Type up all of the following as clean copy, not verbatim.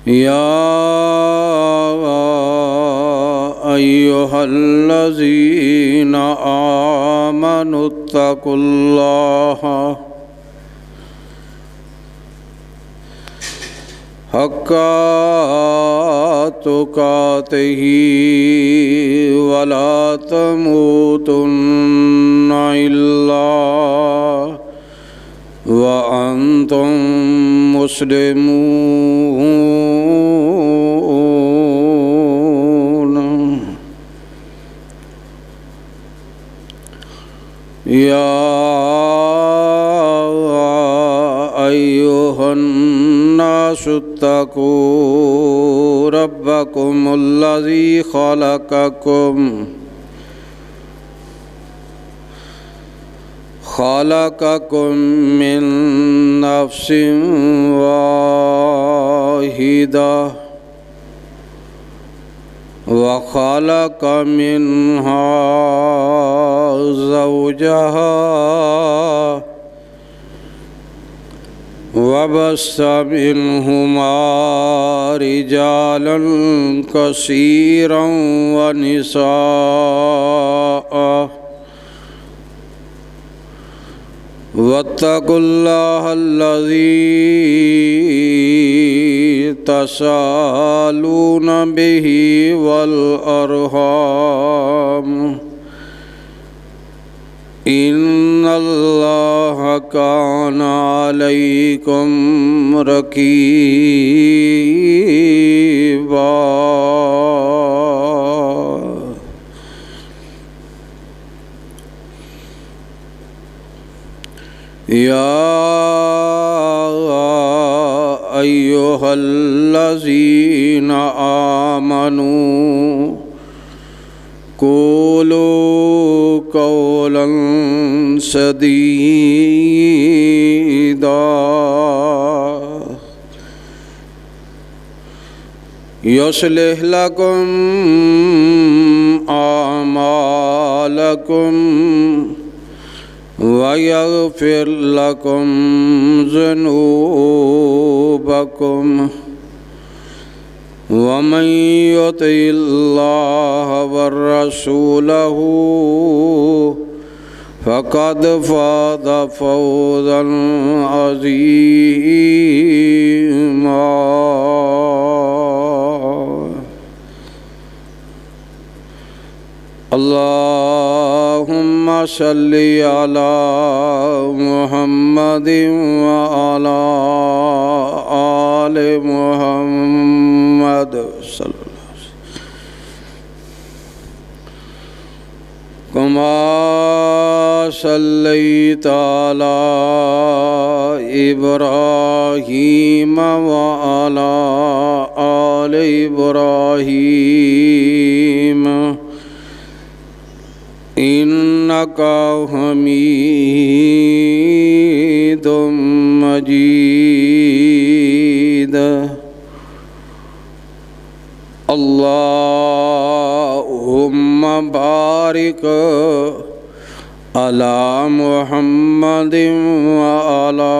या अय्युहल्लज़ीना आमनुत्तकुल्लाह हक्का तुकातिही वला तमूतुन्ना इल्ला व अंतुम मुस्लिमून। या अय्युहन्नासुत्तकू रब्बकुमुल्लज़ी खलक़कुम मिन नफ्सिन वाहिदा व खलक़ मिन्हा ज़ौजहा वबस्स मिन्हुमा रिजालन कसीरन व निसाअ वत्तकुल्लाहल्लज़ी तसालून बिही वल अर्हाम इन्नल्लाहा काना अलैकुम रकीबा। या अय्युहल्लज़ीना आमनू कूलू कौलन सदीदा युस्लिह लकुम आमालकुम वयग़फ़िर लकुम ज़ुनूबकुम वमन युतिइल्लाह वर्रसूलहू फ़क़द फ़ाज़ फ़ौज़न अज़ीमा। अल्लाहुम्मा सल्लि अला मुहम्मदिन व अला आलि मुहम्मद कमा सल्लैता अला इब्राहीम व अला आलि इब्राहीम इन्नका हमीदुम मजीद। अल्लाहुम्मा बारिक अला मुहम्मदिन व अला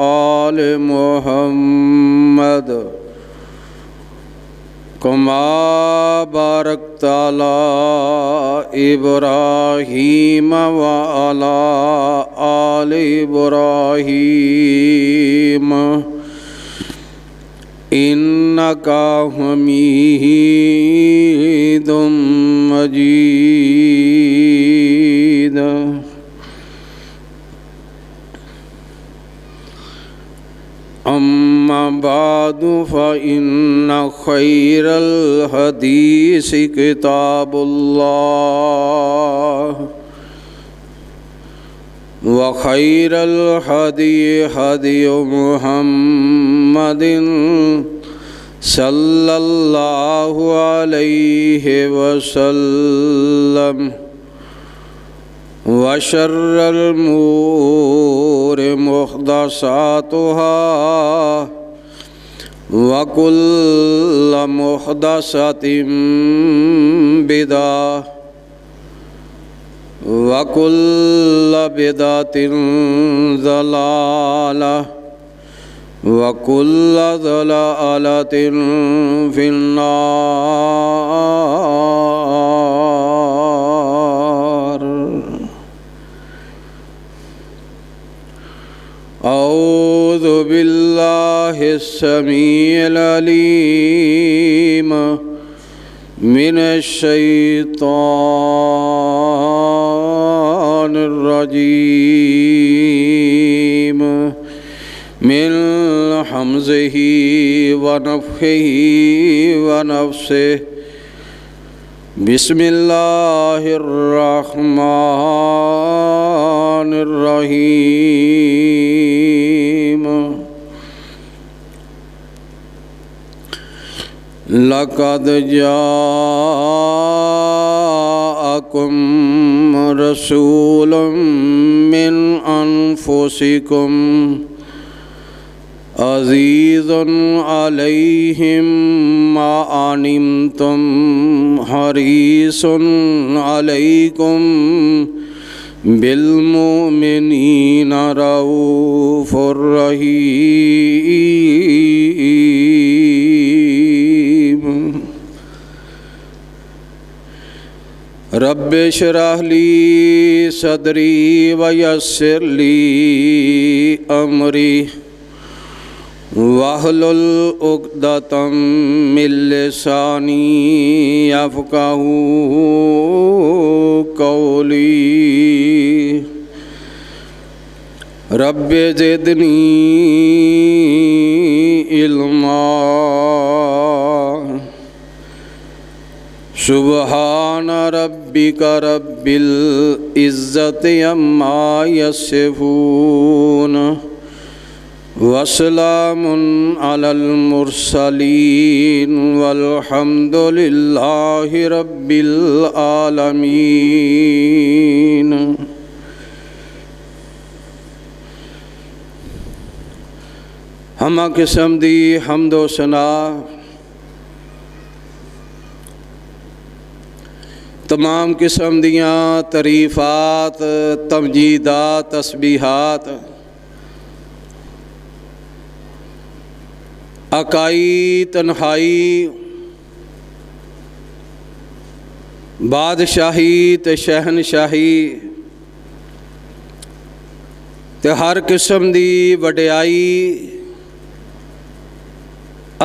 आलि मुहम्मद कमा बारकता अला इब्राहीम व अला आलि इब्राहीम इन्नका हमीदुम मजीद। अम्मा बादु फ़इन्ना खैरल हदीस किताबुल्लाह व खैरल हदी हदी मुहम्मदिन सल्लल्लाहु अलैहि वसल्लम व शर्रल उमूरि मुहदसातुहा व कुल्ल मुहदसतिन बिदअह व कुल्ल बिदअतिन ज़लालह वकुल्ल ज़लालतिन फिन्नार। औज़ु बिल्लाहिस्समीइल अलीम मिनश्शैतानिर रजीम मिन हम्ज़िही व नफ़्ख़िही व नफ़्सिही। बिस्मिल्लाहिर रहमानिर रहीम। लक़द जाअकुम रसूलुम मिन अनफुसिकुम अज़ीज़ुन अलैहिम मा अनिमतुम हरीसुन अलैकुम बिल्मुमिनीना रऊफ़ुर रहीम। रब्बि इश्रह ली सदरी व यस्सिर ली अमरी वहलुल उक़दतम मिन लिसानी यफ़क़हू क़ौली। रब्बि ज़िदनी इल्मा। सुब्हान रब्बिका रब्बिल इज़्ज़ति अम्मा यसिफ़ून वसलामुन अलल मुरसलीन वल्हम्दुलिल्लाहि रब्बिल आलमीन। हमा किस्म दी हम्दो सना तमाम किस्म दियाँ तरीफ़ात तमजीदात तस्बीहात अकाई तन्हाई बादशाही ते शहनशाही ते हर किस्म दी वडियाई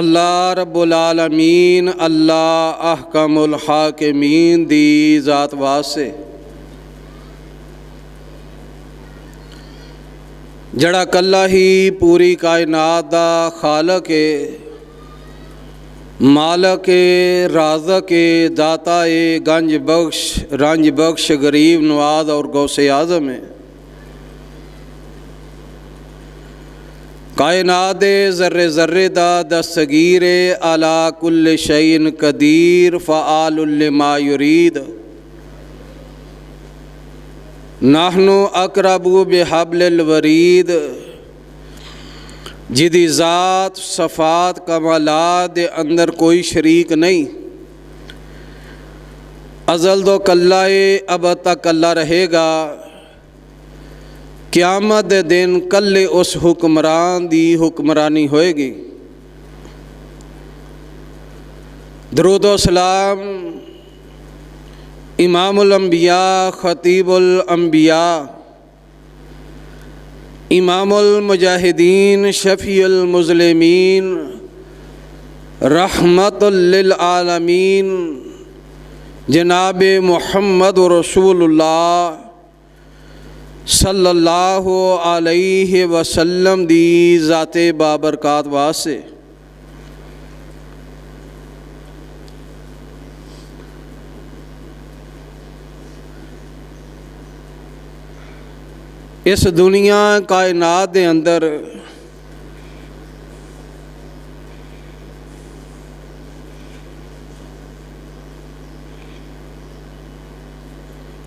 अल्लाह रब्बुल आलमीन अल्लाह अहकमुल हाकिमीन दी ज़ात वास्ते जड़ा कल्ला ही पूरी कायनात दा खालक है, मालक है, राज़क है, दाता है, गंज बख्श रंज बख्श गरीब नवाज और गौसे आज़म है। कायनात ज़र्रे ज़र्रे दा दस्तगीर अला कुल्ल शैइन कदीर फ़आलुल लिमा युरीद। नाहनु अक़रबु बिहब्लिल वरीद। जिदी ज़ात सफ़ात कमालात दे अंदर कोई शरीक नहीं। अज़ल दो कल्ला अब तक कल्ला रहेगा। क़यामत दे दिन कल्ले उस हुक्मरान दी हुक्मरानी होएगी। दरूदो सलाम इमामुल अंबिया ख़तीबुल अंबिया इमामुल मुजाहिदीन शफ़ीउल मुज़लिमीन रहमतुल लिल आलमीन जनाब मुहम्मद रसूलुल्लाह सल्लल्लाहु अलैहि वसल्लम दी ज़ाते बाबरकात वास्ते इस दुनिया कायनात दे अंदर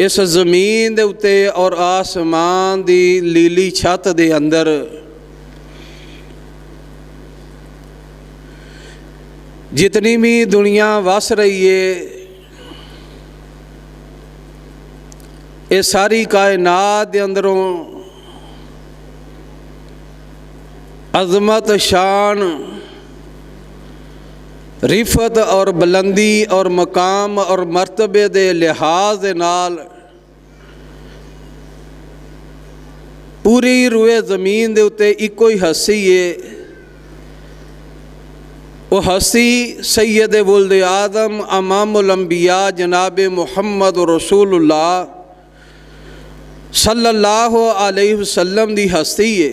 इस ज़मीन दे उत्ते और आसमान दी लीली छत दे अंदर जितनी भी दुनिया वस रही है, ये सारी कायनात दे अंदरों अज़मत, शान, रिफत और बुलंदी और मकाम और मरतबे दे लिहाज दे नाल पूरी रूए ज़मीन दे उत्ते इको ही हस्ती है। वो हस्ती सैयद वुल्द आदम इमामुल अंबिया जनाब मुहम्मद रसूलुल्लाह सल्लल्लाहु अलैहि वसल्लम दी हस्ती है।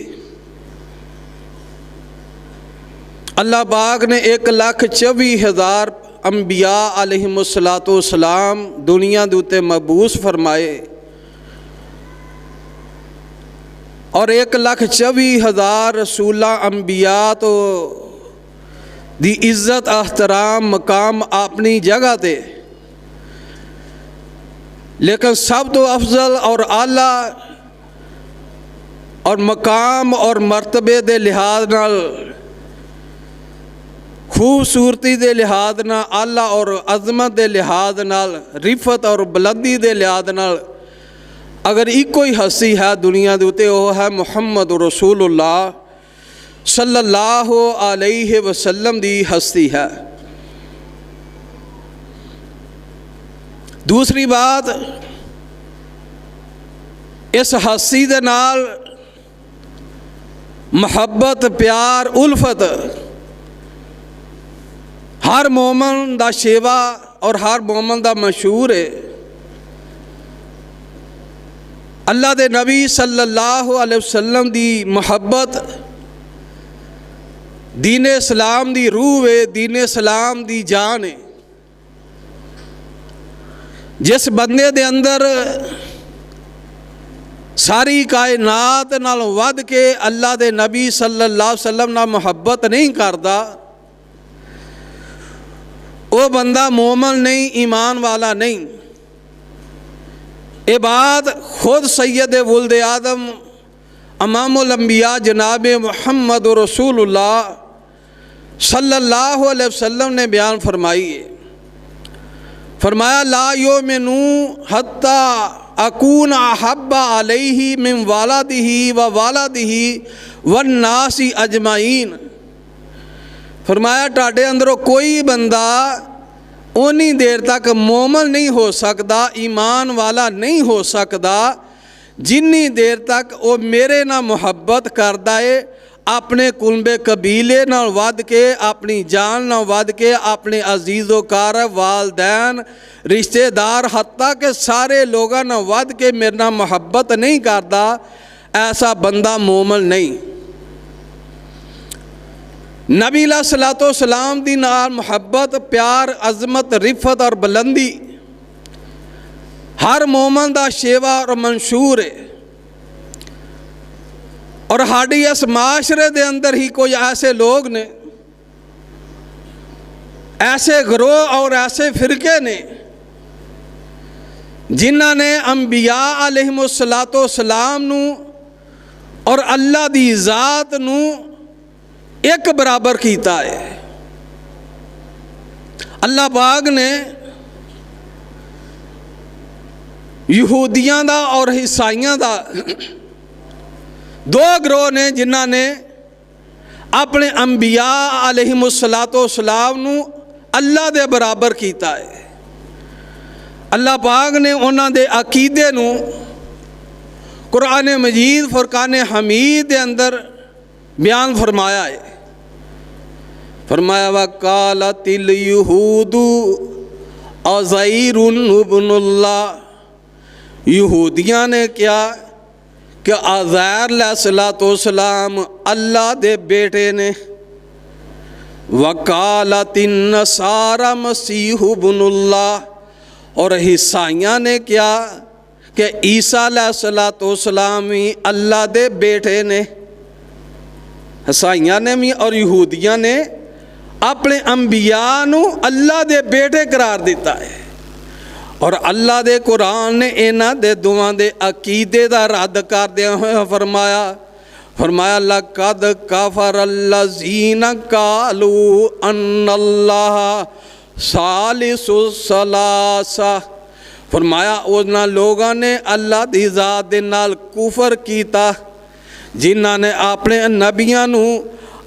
अल्लाह पाक ने 1,24,000 अंबिया अलैहिमुस्सलाम दुनिया दे उत्ते मबूस फरमाए और 1,24,000 रसूला अंबिया तो दी इज़्ज़त एहतराम मकाम अपनी जगह ते, लेकिन सब तो अफजल और आला और मकाम और मरतबे दे लिहाज नाल, खूबसूरती दे लिहाज नाल, आला और अज़मत दे लिहाज नाल, रिफत और बुलंदी दे लिहाज नाल अगर इको ही हस्ती है दुनिया दे उत्ते वो है मुहम्मद रसूलुल्लाह सल्लल्लाहु अलैहि वसल्लम दी हस्ती है। दूसरी बात, इस हस्ती दे नाल मोहब्बत, प्यार, उल्फत हर मोमन दा शेवा और हर मोमन दा मशहूर है। अल्लाह दे नबी सल्लल्लाहु अलैहि वसल्लम दी मोहब्बत दीन इस्लाम दी रूह है, दीन इस्लाम दी जान है। जिस बंदे दे अंदर सारी कायनात नाल वध के अल्लाह दे नबी सल्लल्लाहु अलैहि वसल्लम नाल मोहब्बत नहीं करता, वो बंदा मोमन नहीं, ईमान वाला नहीं। ये बात खुद सैयद वुल्द आदम इमामुल अंबिया जनाब मुहम्मद रसूलुल्लाह सल्लल्लाहु अलैहि वसल्लम ने बयान फरमाई है। फरमाया ला युमिनु हत्ता अकून अहब्बा अलैहि मिन वालिदिही व वालिदिही वन नासी अजमाइन। फरमाया टाडे अंदरों कोई बंदा उन्नी देर तक मोमन नहीं हो सकता, ईमान वाला नहीं हो सकता, जिन्नी देर तक वो मेरे नाल मुहब्बत करता है, अपने कुलबे कबीले नाल वध के, अपनी जान नाल वध के, अपने अजीज़ो कारब, वालदैन, रिश्तेदार, हत्ता के सारे लोगों नाल वध के मेरे नाल मुहब्बत नहीं करता, ऐसा बंदा मोमन नहीं। नबी अलैहिस्सलातो सलाम दी नाल मुहब्बत, प्यार, अज़मत, रिफत और बुलंदी हर मोमन दा शेवा और मंशूर है। और साड़ी इस माशरे दे अंदर ही कोई ऐसे लोग ने, ऐसे ग्रोह और ऐसे फिरके ने जिन्हां ने अंबिया अलैहिमुस्सलातो सलाम नू और अल्लाह दी ज़ात नू एक बराबर कीता है। अल्लाह पाक ने यहूदियां दा और ईसाइयां दा दो ग्रोह ने जिन्हां ने अपने अंबिया अलैहिमुस्सलातो सलाम नू अल्लाह दे बराबर कीता है। अल्लाह पाक ने उन्हां दे अकीदे नू कुरान मजीद फुरकान हमीद के अंदर बयान फरमाया है। फरमाया वकालतिल यहूदु अज़ैरुन इब्नुल्लाह। यहूदियाँ ने क्या कि अज़ैर अलैहिस्सलाम अल्लाह दे बेटे ने। वकालतिन नसारा मसीह इब्नुल्लाह। और ईसाइयाँ ने क्या कि ईसा अलैहिस्सलाम ही अल्लाह दे बेटे ने। ईसाइयाँ ने भी और यहूदियाँ ने अपने अंबिया नू अल्लाह दे बेटे करार दिता है। और अल्लाह दे कुरान ने इन्हां दे दोवां दे अकीदे दा रद्द करदियां होया फरमाया लक़द कफ़रल्लज़ीना क़ालू अन्नल्लाह सालिसु सलासा। फरमाया उन्हां लोगों ने अल्लाह दी ज़ात दे नाल कुफर कीता जिन्हां ने अपने नबियां नूं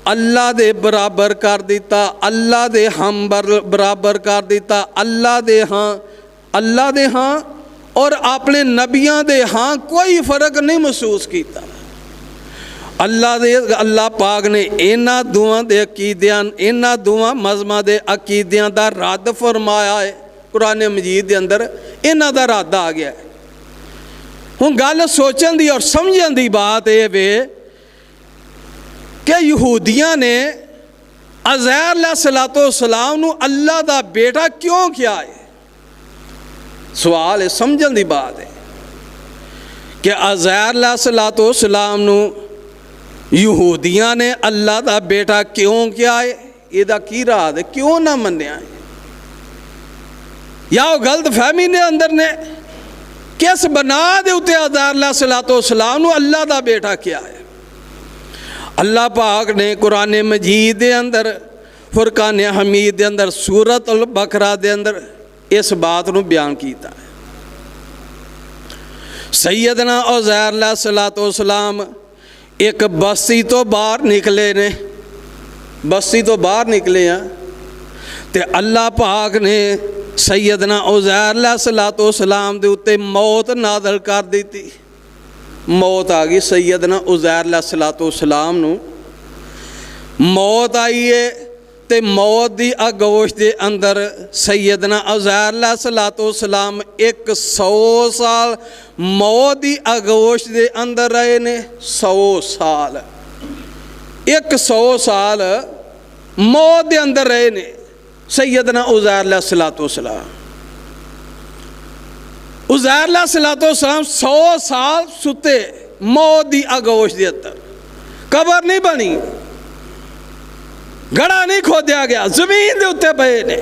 अल्लाह दे बराबर कर दिता, अल्लाह दे हम बराबर कर दिता, अल्लाह दे हाँ और अपने नबियां दे हाँ कोई फ़र्क नहीं महसूस किया। अल्लाह पाक ने इन्हां दोवां दे अकीदियां, इन्हां दोवां मज़हबां दे अकीदियां दा रद्द फरमाया है। कुरान मजीद के अंदर इन्हां दा रद्द आ गया है। हुण गल सोचण दी और समझण दी बात यह वे कि यहूदियां ने अज़ैर अलैहिस्सलाम नूं अल्लाह दा बेटा क्यों किया है। सवाल है, समझण दी बात है कि अज़ैर अलैहिस्सलाम नूं यहूदियां ने अल्लाह दा बेटा क्यों किया है, इहदा की राज है, क्यों ना मन्निया है, या गलत फहमी ने अंदर ने किस बना दे उत्ते अज़ैर अलैहिस्सलाम नूं अल्लाह दा बेटा किया है। अल्लाह पाक ने कुरान मजीद के अंदर फुरकान हमीद के अंदर सूरत अल बकरा के अंदर इस बात को बयान किया है। सैयदना उज़ैर अलैहिस्सलाम एक बस्ती तो बाहर निकले ने, बस्ती तो बाहर निकले हैं तो अल्लाह पाक ने सैयदना उज़ैर अलैहिस्सलाम के उत्ते मौत नाज़िल कर दी थी। मौत आ गई सैयदना उज़ैर अलैहिस्सलाम नूं, मौत आई है तो मौत की आगोश के अंदर सैयदना उज़ैर अलैहिस्सलाम 100 साल मौत की आगोश के अंदर रहे ने। 100 साल 100 साल मौत के अंदर रहे ने सैयदना उज़ैर अलैहिस्सलाम। उज़ैर अलैहिस्सलाम 100 साल सुते मौत की आगोश के अंदर, कबर नहीं बनी, गड़ा नहीं खोदिया गया, जमीन के उत्ते पे ने।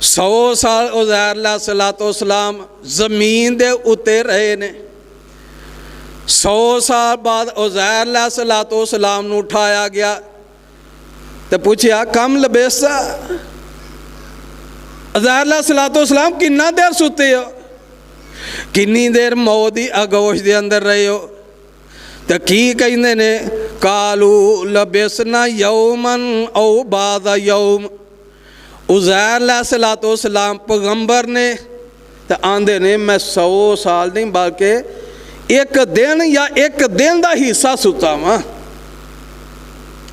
100 साल उज़ैर अलैहिस्सलाम जमीन के उत्ते रहे ने। 100 साल बाद उज़ैर अलैहिस्सलाम नूं उठाया गया तो पूछया कम लबेसा, उज़ैर अलैहिस्सलाम किन्ना देर सुते हो, किन्नी देर मौत की आगोश के अंदर रहे हो, तो की कहते ने कालू लबेसना यौमन औ बाद यौम। उज़ैर अलैहिस्सलाम पैगंबर ने तो आंदे ने मैं 100 साल नहीं बल्कि एक दिन या एक दिन का हिस्सा सुता वां।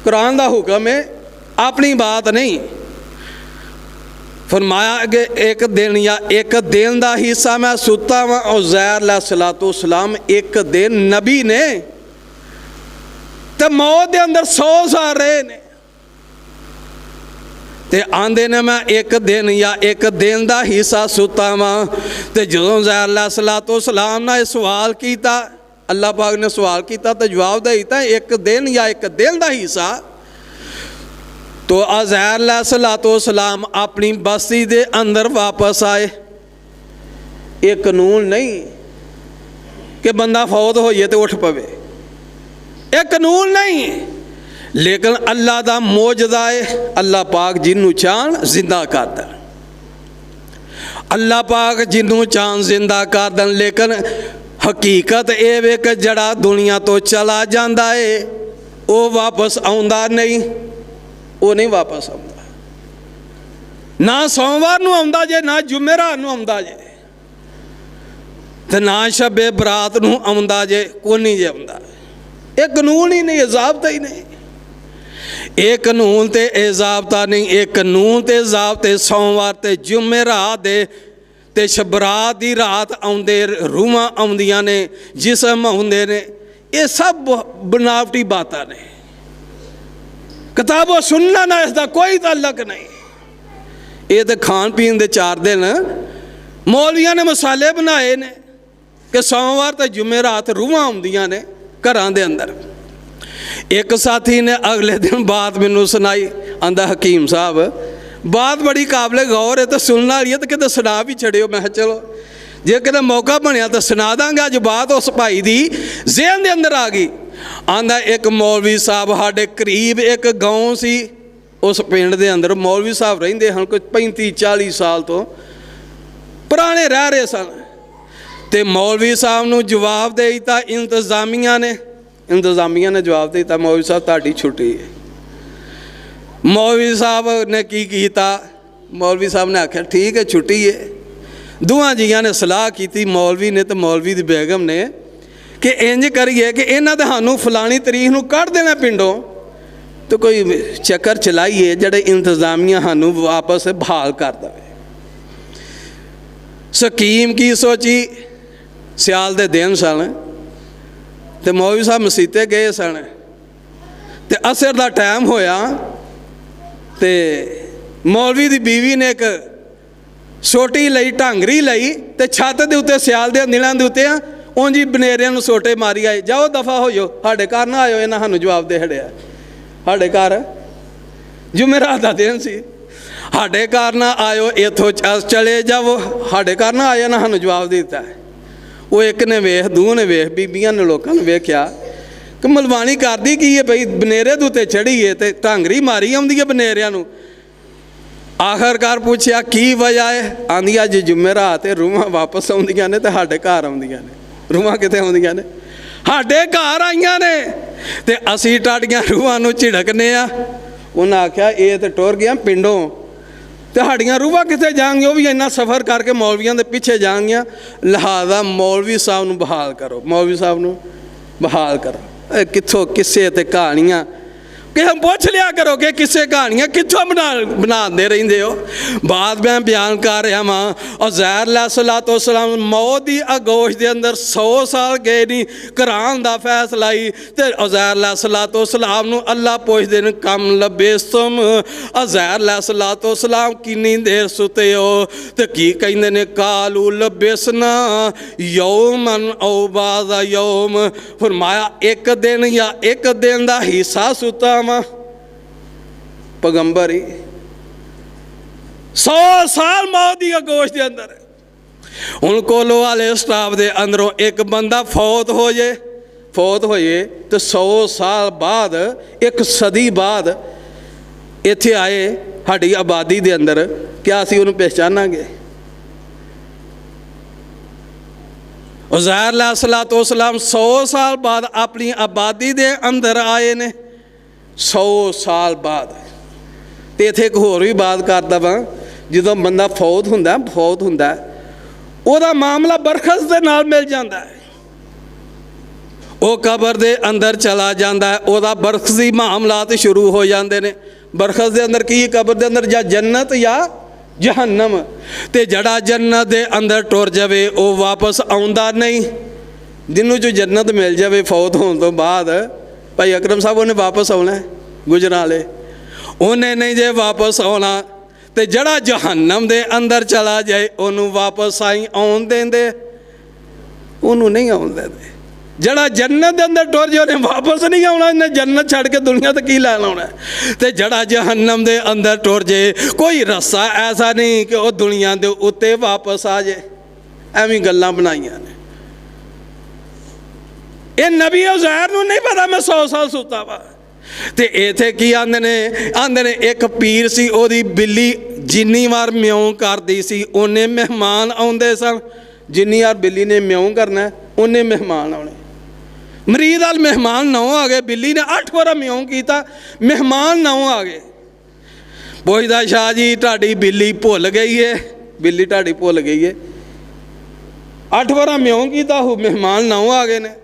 कुरान का हुक्म है, अपनी बात नहीं। फरमाया कि एक दिन या एक दिन का हिस्सा मैं सुता वां। उज़ैर अलैहिस्सलाम एक दिन नबी ने तो मौत के अंदर 100 साल रहे ने ते आंदे ने मैं एक दिन या एक दिन का हिस्सा सुता वां। तो जो उज़ैर अलैहिस्सलाम ने सवाल किया, अल्लाह पाक ने सवाल किया तो जवाब दे दिता एक दिन या एक दिन का हिस्सा। तो उज़ैर अलैहिस्सलाम अपनी बस्ती के अंदर वापस आए। एक कानून नहीं कि बंदा फौत होइए तो उठ पवे, एक कानून नहीं, लेकिन अल्लाह का मौजदा है। अल्लाह पाक जिन्हों चाहन जिंदा कर दें, अल्लाह पाक जिन्हों चाहन जिंदा कर दें। लेकिन हकीकत यह वे कि जड़ा दुनिया तो चला जाता है वो वापस आउंदा नहीं, वो नहीं वापस आउंदा। ना सोमवार नूं आउंदा जे, ना जुमेरात नूं आउंदा जे, ते ना शबे बरात नूं आउंदा जे, कोई नहीं जे आउंदा। एक कानून ही नहीं, ज़ाब्ता ही नहीं। एक कानून ते ज़ाब्ता नहीं, एक कानून ते ज़ाब्ते सोमवार ते जुमेरात दे ते शबरात दी रात आउंदे, रूहां आउंदियां ने, जिसम आउंदे ने, ये सब बनावटी बातां ने। किताबों सुनना ना इसका कोई ताल्लुक नहीं। ये तो खान पीन दे 4 दिन मौलवियां ने मसाले बनाए ने कि सोमवार ते जुमेरात रूहां आउंदियां ने घरां दे अंदर। एक साथी ने अगले दिन बात मैनू सुनाई, आंदा हकीम साहब बात बड़ी काबिल गौर है तो सुनने वाली है तो किते सुना भी छड़ियो। मैं चलो जे किते मौका बनया तो सुना दांगा। अज बात उस भाई दी ज़हन दे अंदर आ गई। आंदा एक मौलवी साहब साडे करीब एक गाँव सी, उस पिंड दे अंदर मौलवी साहब रहिंदे हन, कोई 35-40 साल तो पुराने रह रहे सन। ते मौलवी साहब नूं जवाब दे दिता इंतजामिया ने इंतजामिया ने जवाब दिता, मौलवी साहब तुहाडी छुट्टी है। मौलवी साहब ने की कीता, मौलवी साहब ने आख्या ठीक है छुट्टी है। दोवां जियां ने सलाह की, मौलवी ने तो मौलवी दी बेगम ने, कि इंज करिए कि इन्हां दे सानूं फलानी तरीक नूं कढ़ देना पिंडों, तो कोई चक्कर चलाइए जेड़े इंतजामिया सानूं वापस बहाल कर दे। स्कीम की सोची, सियाल दे दिन सन ते मौलवी साहब मसीते गए सन ते असर दा टाइम होया ते मौलवी दी बीवी ने एक सोटी लई, ढांगरी लई ते छत दे उत्ते सियाल दे दिनां दे उत्ते उंज ही बनेरियां नूं सोटे मारी आए, जाओ दफा हो जाओ, साडे घर ना आयो, इन्हां सानूं जवाब दे छड़िया। साडे घर जुमेरात दा दिन सी, साडे घर ना आयो, इत्थों चले जाओ, साडे घर ना आया, ना सानूं जवाब दिता है। वो एक ने वेख, दू ने वेख, बीबियां ने लोगों ने वेख्या कि मलवानी करदी की है बई, बनेरे दे उत्ते चढ़ी है ते ढांगरी मारी आउंदी है बनेरियां नूं। आखिरकार पूछया की वजह है, आंदी अज जुमेरात है, रूहां वापस आउंदियां ने ते साडे घर आउंदियां ने। रूहां कित्थे आउंदियां ने? साडे घर आईयां ने ते असीं टाडियां रूहां नूं झिड़कने आ। उन्हें आख्या ये तो टुर गया पिंडों, तो साड़ियाँ रूहां कित्थे जाएंगियां, वो भी इन्ना सफ़र करके मौलवियों के पिछे जाएंगियां। लिहाजा मौलवी साहब नूं बहाल करो, मौलवी साहब नूं बहाल करो। कित्थों किस्से ते कहानियाँ कि हम पूछ लिया करो कि किस्से कहानियाँ कित्थों बनाते रहंदे हो। बात मैं बयान कर रहा वां, उज़ैर अलैहिस्सलाम मौत की आगोश के अंदर 100 साल गए नहीं, करान का फैसला ही ते उज़ैर अलैहिस्सलाम नूं अल्लाह पुछदे ने कम लबेस्तुम, उज़ैर अलैहिस्सलाम किन्नी देर सुते हो, तो की कहंदे ने कालू लबेसना यौमन औ बाज़ा यौम, फरमाया एक दिन या एक दिन का हिस्सा सुता पैगंबर ही। 100 साल मौत की आगोश के अंदर हुण कोलो वाले स्टाफ के अंदरों एक बंदा फौत हो जाए, फौत होए तो 100 साल बाद, एक सदी बाद इत्थे आए साडी आबादी के अंदर, क्या असीं उहनूं पहचानांगे? उज़ैर अलैहिस्सलाम 100 साल बाद अपनी आबादी के अंदर आए ने, 100 साल बाद। तो इत्थे एक होर भी बात करदा वां, जदों बंदा फौत हुंदा उहदा मामला बरखस दे नाल मिल जांदा है, वो कबर दे अंदर चला जांदा है, उहदा बरखसी मामलात शुरू हो जांदे ने। बरखस दे अंदर की, कबर दे अंदर या जन्नत या जहन्नम, ते जड़ा जन्नत दे अंदर टुर जावे वो वापस आउंदा नहीं। जिन्हों जो जन्नत मिल जावे फौत होने तो बाद, भाई अकरम साहब उन्हें वापस आना है, गुजरां वाले उन्हें नहीं जे वापस आना, तो जड़ा जहन्नम दे अंदर चला जाए उन्होंने वापस आई आउन देंदे, उन्होंने नहीं आउन देंदे। जड़ा जन्नत दे अंदर टुर जाए उन्हें वापस नहीं आना, इन्हें जन्नत छड़ के दुनिया तो की लैन आना है। तो जड़ा जहन्नम दे अंदर टुर जाए, कोई रस्सा ऐसा नहीं कि वह दुनिया के उत्ते वापस आ जाए। एवं गल्लां बनाइयां ने। ये नबी उज़ैर नूं नहीं पता मैं 100 साल सुता वा। तो इत्थे की आंदे ने एक पीर सी, ओदी बिल्ली जिन्नी वार म्यों करदी सी उन्ने मेहमान आउंदे सन, जिन्नी वार बिल्ली ने म्यों करना उन्ने मेहमान आने। मरीद वाल मेहमान 9 आ गए, बिल्ली ने 8 बार म्यों किया, मेहमान 9 आ गए। पुछदा शाह जी तुहाडी बिल्ली भुल गई है, बिल्ली तुहाडी भुल गई है, 8 बार म्यों किया, मेहमान 9 आ गए ने।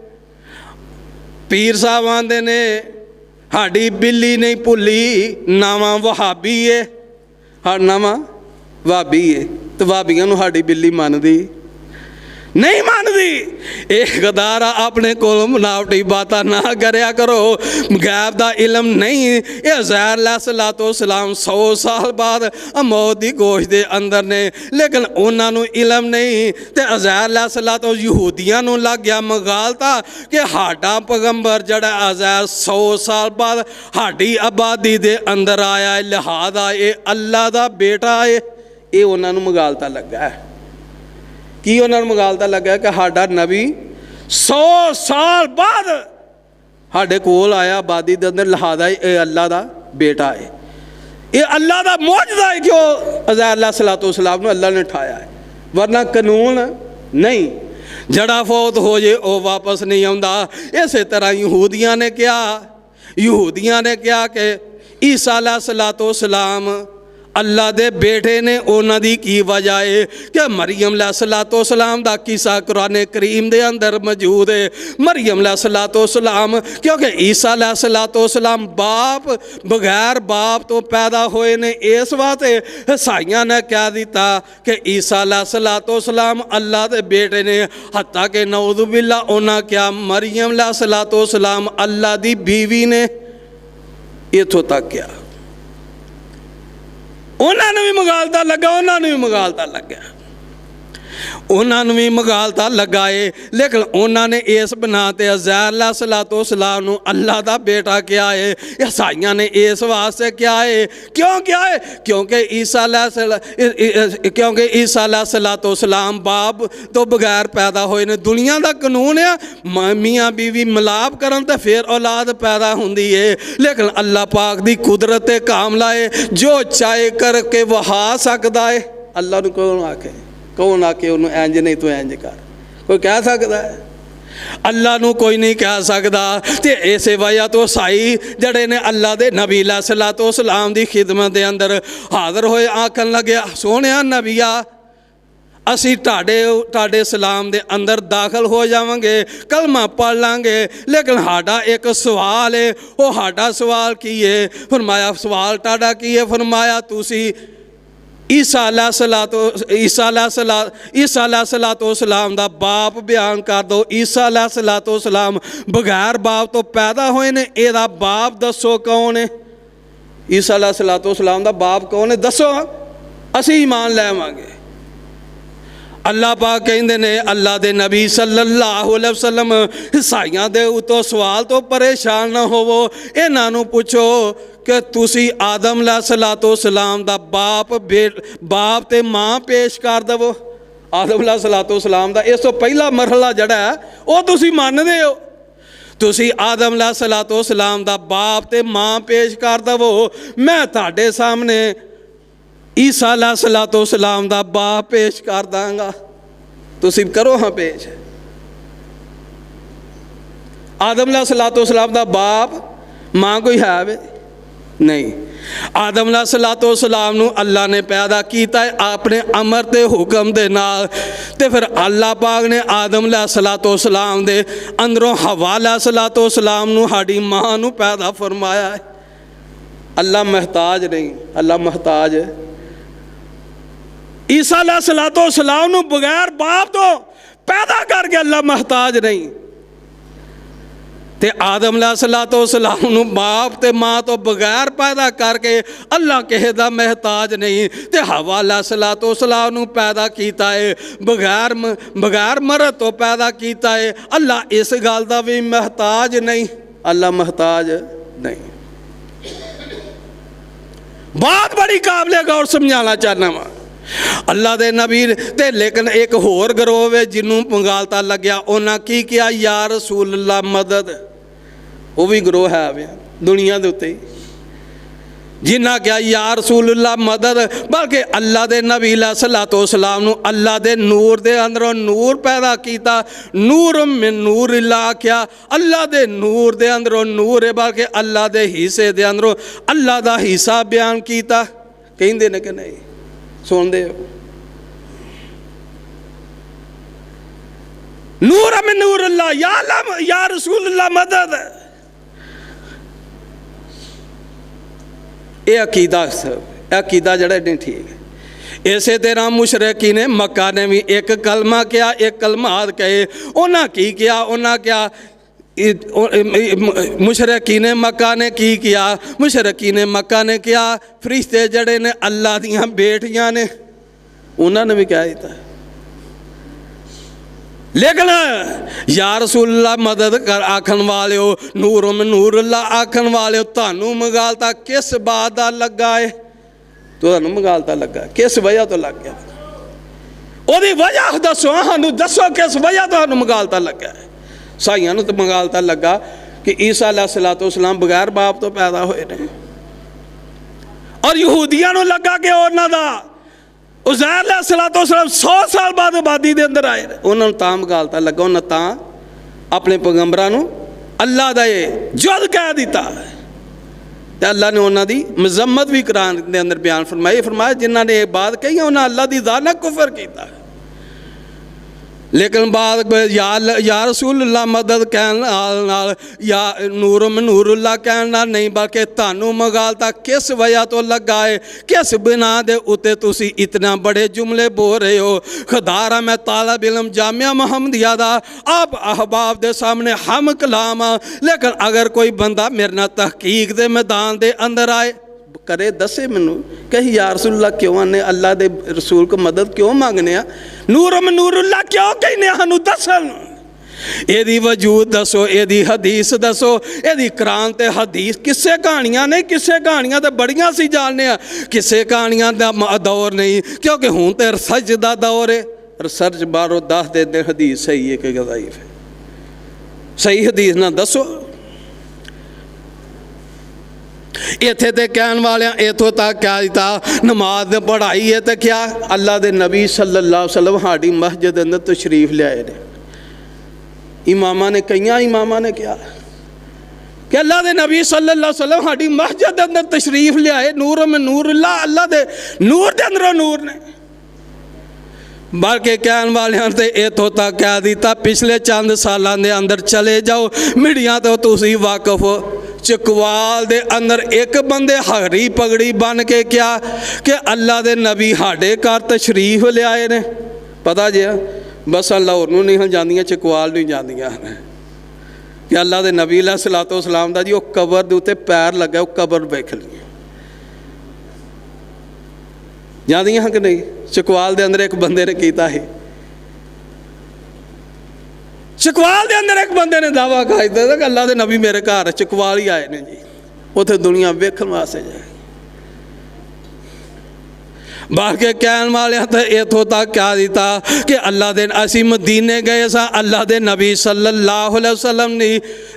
पीर साहब आंदे ने साड़ी बिल्ली नहीं भुली, नावा वहाबी है, हाँ नावा वहाबी है, तो वहाबियां नूं साड़ी बिल्ली मनदी नहीं मनदी। एक गदारा अपने को बनावटी बातें ना करया करो, गैब का इलम नहीं। ये उज़ैर अलैहिस्सलाम 100 साल बाद मौत की गोश के अंदर ने, लेकिन उन्होंने इलम नहीं। तो उज़ैर अलैहिस्सलाम यहूदियों नूं लग गया मगालता कि साडा पैगंबर जड़ा उज़ैर 100 साल बाद साडी आबादी के अंदर आया, लिहाजा ये अल्लाह का बेटा है। ये उन्होंने मगालता लगा है कि उन्होंने मगालता लगा कि साडा नबी 100 साल बाद साढ़े कोल आया आबादी के अंदर, लिहाजा ये अल्लाह का बेटा है। ये अल्लाह का मौजज़ा है कि उज़ैर अलैहिस्सलाम अल्लाह ने उठाया है, वरना कानून नहीं। जड़ा फौत हो जे वो वापस नहीं आउंदा। इस तरह यहूदियां ने कहा कि ईसा अलैहिस्सलातो सलाम अल्लाह दे बेटे ने, उन्हां दी की वजह है कि मरियम अलैहिस्सलातो सलाम दा किस्सा कुरान करीम दे अंदर मौजूद है। मरियम अलैहिस्सलातो सलाम, क्योंकि ईसा अलैहिस्सलातो सलाम बाप बगैर बाप तो पैदा होए ने, इस वास्ते ईसाइयां ने कह दिता कि ईसा अलैहिस्सलातो सलाम अल्लाह दे बेटे ने। हत्ता कि नऊज़ु बिल्लाह उन्हां क्या मरियम अलैहिस्सलातो सलाम अल्लाह दी बीवी ने। इत्थों तक क्या उन्होंने भी मगालता लगा, उन्होंने भी मगालता लगा, उन्होंने भी मगालता लगा है। लेकिन उन्होंने इस बना ते उज़ैर अलैहिस्सलातो सलाम नूं अल्लाह दा बेटा क्या है। ईसाइयां ने इस वास्ते क्या है, क्यों क्या है, क्योंकि ईसा अलैहिस्सलातो सलाम बाप तो बगैर पैदा होए ने। दुनिया का कानून है मियाँ बीवी मिलाप करन ते फिर औलाद पैदा हुंदी है। लेकिन अल्लाह पाक दी कुदरत कामला है, जो चाहे करके वहा सकता है। अल्लाह नूं कौन आके उन्होंने इंज नहीं तो इंज कर, कोई कह सकता है? अल्लाह नूं कोई नहीं कह सकता। तो इस वजह तो ईसाई जड़े ने अल्लाह दे नबी अलैहिस्सलातो सलाम दी खिदमत दे अंदर हाज़र होए, आखन लगे सोहणिया नबिया असी ताड़े सलाम दे अंदर दाखिल हो जावांगे, कलमा पढ़ लांगे, लेकिन साडा एक सवाल है। वो साडा सवाल की है? फरमाया सवाल ताड़ा की है? फरमाया तुसी ईसा अलैहिस्सलातो सलाम दा बाप बयान कर दो। ईसा अलैहिस्सलातो सलाम बगैर बाप तो पैदा होए ने, एदा बाप दसो कौन है? ईसा अलैहिस्सलातो सलाम दा बाप कौन है दसो, असी ईमान लैवांगे। अल्लाह पाक कहते ने अल्लाह दे नबी सल्लल्लाहु अलैहि वसल्लम ईसाइयां दे उतो सवाल तो परेशान ना होवो, इन्हां नूं पुछो कि तुसी आदम अलैहिस्सलातो सलाम दा बाप ते मां पेश कर दवो। आदम अलैहिस्सलातो सलाम दा इस तो पहला मरहला जड़ा है वो तुसी मानदे हो। तुसी आदम अलैहिस्सलातो सलाम दा बाप ते मां पेश कर दवो, मैं तुहाडे सामने ईसा अलैहिस्सलातो सलाम दा बाप पेश कर दांगा, तुसी करो हाँ पेश। आदम अलैहिस्सलातो सलाम दा बाप मां कोई है वे नहीं। आदम अलैहिस्सलातो सलाम नूं अल्लाह ने पैदा किया है अपने अमर ते हुक्म दे नाल। ते फिर अल्लाह पाक ने आदम अलैहिस्सलातो सलाम दे अंदरों हवा अलैहिस्सलातो सलाम नूं साडी मां नूं पैदा फरमाया है। अल्लाह महताज नहीं, अल्लाह महताज है। ईसा अलैहिस्सलातो सलाम नूं बगैर बाप तो पैदा करके अल्लाह महताज नहीं। ते आदम अलैहिस्सलातो सलाम नूं बाप ते मां तो बगैर पैदा करके अल्लाह किसे दा महताज नहीं। ते हवा अलैहिस्सलातो सलाम नूं पैदा कीता है बगैर मर्द तो पैदा कीता है। अल्लाह इस गल दा भी महताज नहीं, अल्लाह महताज नहीं। बात बड़ी काबिले गौर समझाना चाहना वा अल्लाह दे नबी ते। लेकिन एक होर गरोह है जिन्हों पंगालता लग्या, उन्हें की किया या रसूल अल्लाह मदद। वो भी गरोह है वे दुनिया के उत्ते जिन्हें क्या या रसूल अल्लाह मदद। बल्कि अल्लाह दे नबी अलैहिस्सलातो सलाम नूं अल्लाह दे नूर दे अंदरों नूर पैदा किया। नूर मिन नूर अल्लाह क्या, अल्लाह दे नूर दे अंदरों नूर है, बल्कि अल्लाह दे हिस्से दे अंदरों अल्लाह दा हिस्सा बयान किया। कहिंदे ने कि नहीं सुनते हो? नूर मिन नूर अल्लाह या रसूल अल्लाह मदद। ये अकीदा जड़ा नहीं ठीक है। इसे तरह मुशरकी ने मक्का ने भी एक कलमा किया, एक कलमात कहे। उन्हें की किया, उन्हें क्या मुशरकी ने मक्का ने की किया? मुशरकी ने मक्का ने किया फरिश्ते जड़े ने अल्लाह दियां बेटियां ने, उन्होंने भी क्या दिता। लेकिन या रसूल अल्लाह मदद कर आखन वाले हो, नूर में नूर अल्लाह आखन वाले हो, थानू मगालता किस बात का लगा है? थानू मगालता लगा किस वजह तो लग गया? ओदी वजह दसो, सानू दसो किस वजह तो सानू मगालता लगा है। साइयां तो मगालता लगा कि ईसा अलैहिस्सलातो सलाम बगैर बाप तो पैदा होए ने, और यहूदियां नू लगा कि उन्हां दा उज़ैर अलैहिस्सलाम 100 साल बाद आबादी के अंदर आए। उन्होंने तां मगालता लगा, उन्हें तां अपने पैगंबरां नूं अल्लाह दा ये जुद कह दिता। तो अल्लाह ने उन्होंने मजम्मत भी कुरान के अंदर बयान फरमाया जिन्होंने ये बात कही उन्हें अल्लाह की ज़ात नाल कुफर किया। लेकिन बाद या रसूलुल्लाह मदद कहन या नूरुम नूरुल्लाह कहना नहीं, बल्कि तानू मगालता किस वजह तो लगा है, किस बिना दे उत्ते तुसी इतना बड़े जुमले बोल रहे हो। खुदारा मैं तालिब इल्म जामिया मुहम्मदिया दा आप अहबाब दे सामने हम कलाम, लेकिन अगर कोई बंदा मेरे नाल तहकीक दे मैदान दे अंदर आए करे, दसे मैनू कही या रसूलुल्लाह क्यों आने, अल्लाह दे रसूल को मदद क्यों मांगने, नूरुम नूरुल्लाह क्यों कहने, सानू दसन, एदी वजूद दसो, एदी हदीस दसो, एदी कुरान ते हदीस। किस्से कहानियां नहीं, किस्से कहानियां तो बड़ियां सी जानने, किस्से कहानियां दा दौर नहीं, क्योंकि हुण ते रिसर्च दा दौर है। रिसर्च बाहरों दस देते हदीस सही है कि ज़ईफ है, सही हदीस ना दसो। इत्थे ते कहन वाले इतों तक क्या दिता, नमाज पढ़ाई है तो क्या अल्लाह के नबी सल्लल्लाहु अलैहि वसल्लम साड़ी मस्जिद अंदर तशरीफ लियाए ने। इमामा ने कई इमामा ने क्या कि अल्लाह के नबी सल्लल्लाहु अलैहि वसल्लम साड़ी मस्जिद अंदर तशरीफ लियाए, नूर में नूरुल्लाह, अल्लाह के नूर के अंदरों नूर ने। बल्कि कहन वाले तो इतों तक कह दिता, पिछले चंद सालों के अंदर चले जाओ मीडिया तो तुसी वाकफ हो, चकवाल दे अंदर एक बंदे हरी पगड़ी बन के क्या कि अल्लाह के नबी साढ़े घर तशरीफ लियाए ने। पता जी बसा लाहौर नूं नहीं जांदियां, चकवाल नहीं जांदियां कि अल्लाह के नबी अलैहिस्सलातु वस्सलाम दा जी वो कबर दे उत्ते पैर लगा, वो कबर वेख ली जांदियां कि नहीं। चकवाल दे अंदर एक बंदे ने कीता है, चकवाल के अंदर एक बंदे ने दावा किया कि अल्लाह के नबी मेरे घर चकवाल ही आए ने जी, उथे दुनिया वेखण वास्ते जाए। बाकी कहन वाले तो इतों तक क्या दिता कि अल्लाह दे असी मदीने गए सा, अल्लाह के नबी सल्लल्लाहु अलैहि वसल्लम ने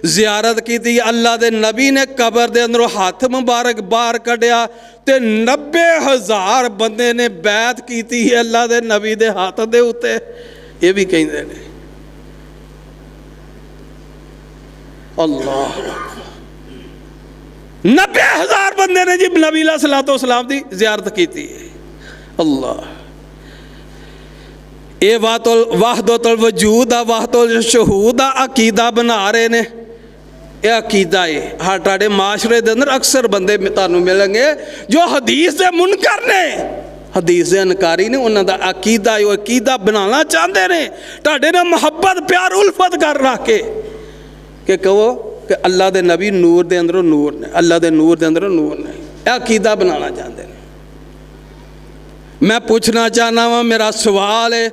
जियारत की थी। अल्लाह के नबी ने कबर के अंदरों हाथ मुबारक बाहर कढ़िया तो 90,000 बंदे ने बैत की थी अल्लाह के नबी के हाथ के उत्ते। ये भी कहते हैं अल्लाह, 90,000 बंदे ने जी नबी अलैहिस्सलातु वस्सलाम की जियारत की थी। अल्लाह, ये वहदतुल वजूद आ, वहदतुल शहूद आ अकीदा बना रहे ने। यह अकीदा है हाँ, तुहाडे माशरे के अंदर अक्सर बंदे तुहानूं मिलेंगे जो हदीस के मुनकर ने, हदीस के अनकारी ने, उन्होंने अकीदा है, अकीदा बनाना चाहते हैं तुहाडे नाल मुहब्बत प्यार उल्फत कर रख के कहो कि अल्लाह के नबी नूर के अंदरों नूर ने, अल्लाह के नूर के अंदरों नूर ने, यह अकीदा बनाना चाहते हैं। मैं पूछना चाहना वा, मेरा सवाल है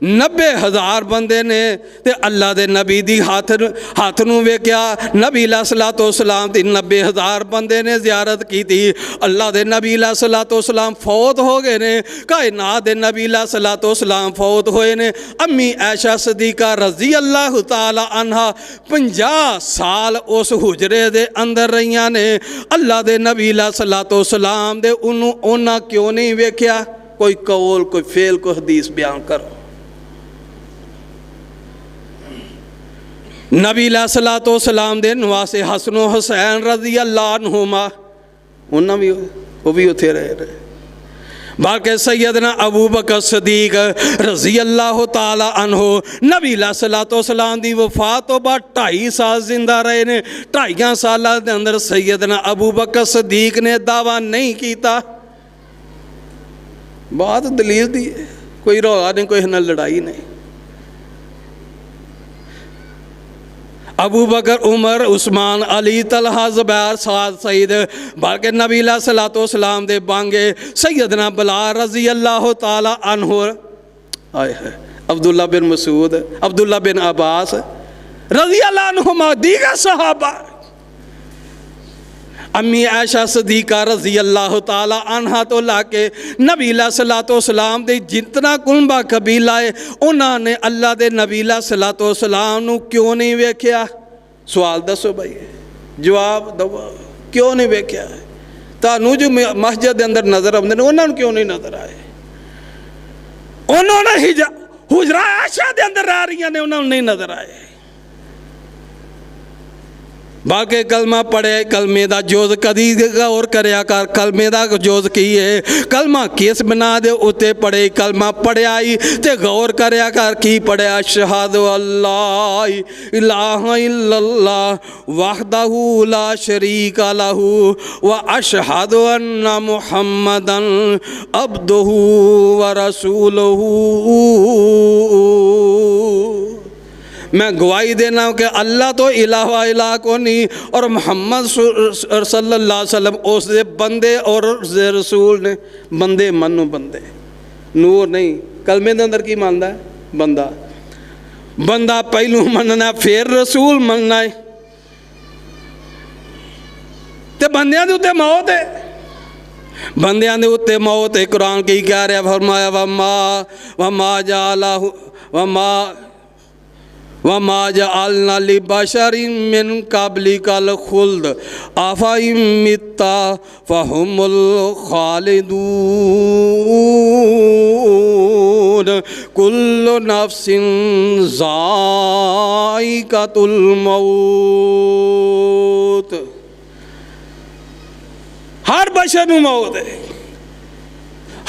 90,000 बंदे ने ते अल्लाह के नबी दी हाथ नूं वेख्या, नबी अलैहिस्सलातु वस्सलाम दी 90,000 बंदे ने जियारत की थी। अल्लाह के नबी अलैहिस्सलातु वस्सलाम फौत हो गए ने, कायनात दे नबी अलैहिस्सलातु वस्सलाम फौत होए ने। अम्मी ऐशा सदीका रज़ी अल्लाह तआला अन्हा 50 साल उस हुजरे दे अंदर रहियां ने। अल्लाह के नबी अलैहिस्सलातु वस्सलाम दे उन्हां क्यों नहीं वेख्या? कोई कौल, कोई फेल, कोई हदीस बयान करो। नबी अलैहिस्सलातु वस्सलाम दे नवासे हसन हुसैन रज़ी अल्लाह अन्हुमा, उन्होंने भी वो भी उत्थे रहे। बाकी सैयदना अबू बकर सदीक रज़ी अल्लाह तआला अन्हु नबी अलैहिस्सलातु वस्सलाम दी वफात तो बाद 2.5 साल जिंदा रहे ने। 2.5 साल के अंदर सैयदना अबू बकर सदीक ने दावा नहीं किया। बात दलील दी, कोई रौला नहीं, कोई नाल लड़ाई नहीं। अबू बकर, उमर, उस्मान, अली, तलहा, ज़ुबैर, साद, सईद, बाकी नबी अलैहिस्सलातु वस्सलाम दे बांगे सैयदना बिलाल रज़ी अल्लाह तआला अन्हु, आए है अब्दुल्ला बिन मसूद, अब्दुल्ला बिन अब्बास रज़ी अल्लाह अन्हुमा, दीगर सहाबा, अम्मी आयशा सदीका रज़ी अल्लाह तआला अन्हा तो लाके नबी अलैहिस्सलातु वस्सलाम दे जितना कुलबा कबीला है उन्होंने अल्लाह के नबी अलैहिस्सलातु वस्सलाम नूं क्यों नहीं वेख्या? सवाल दसो भाई, जवाब दो, क्यों नहीं वेख्या? तुहानूं जो मस्जिद के अंदर नज़र आउंदे ने उन्होंने क्यों नहीं नज़र आए? उन्होंने हुजरा आशा के अंदर रह रही ने, उन्होंने नहीं नजर आए। बाकी कलमा पढ़े, कलमे का जोज कदी गौर करया कर, कलमे का जोज की है, कलमा किस बना दे उत्ते पढ़े, कलमा पढ़िया ही ते गौर करया कर की पढ़िया। अशहदु अल्ला इलाहा इल्लल्लाह वहदहु ला शरीका लहू व अशहदु अन्ना मुहम्मदन अब्दुहु व रसूलुहु। मैं गवाही देना कि अल्लाह तो इलाहा इलाह को नहीं और मोहम्मद सल्लल्लाहु अलैहि वसल्लम उसके बंदे और रसूल ने। बंदे मनो बंदे, नूर नहीं। कलमे के अंदर की मानता है? बंदा। बंदा पहलू मनना फिर रसूल मनना है। तो बंदियां दे उत्ते मौत है, बंदियां दे उत्ते मौत है। कुरान की कह रहा, फरमाया वमा जालहु वमा जअलना लिबशरिन मिन क़ब्लिकल खुल्द अफ़इन मित्ता फ़हुमुल ख़ालिदून कुल्लु नफ्सिन ज़ाइक़तुल मौत। हर बशर नूं मौत है,